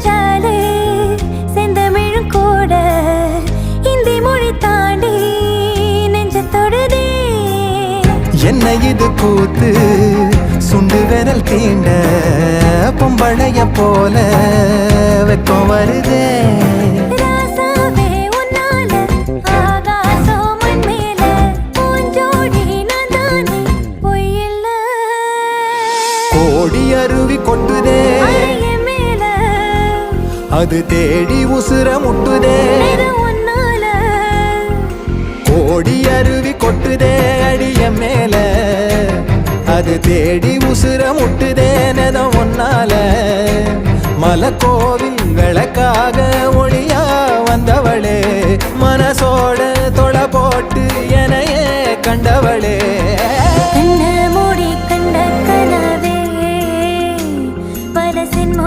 நினைச்சாலே செந்தமிழும் கூட இந்தி மொழி தாண்டி நெஞ்ச தொடுதே. என்ன இது கூத்து சுண்டு விரல் தீண்ட பொம்பளைய போல வெக்கம் வருதே. ராசாவே உன்னால ஆகாசம் மண் மேல பூஞ்சோடி நான் தானே பொய்யில்ல. கோடி அருவி கொட்டுதே அறைய மேல அது தேடி உசுர முட்டுதே. இது உன்னால கோடி அருவி கொட்டுதே அடிய மேல அது தேடி உசுர முட்டுதே. நெதம் ஒன்னால மலக்கோ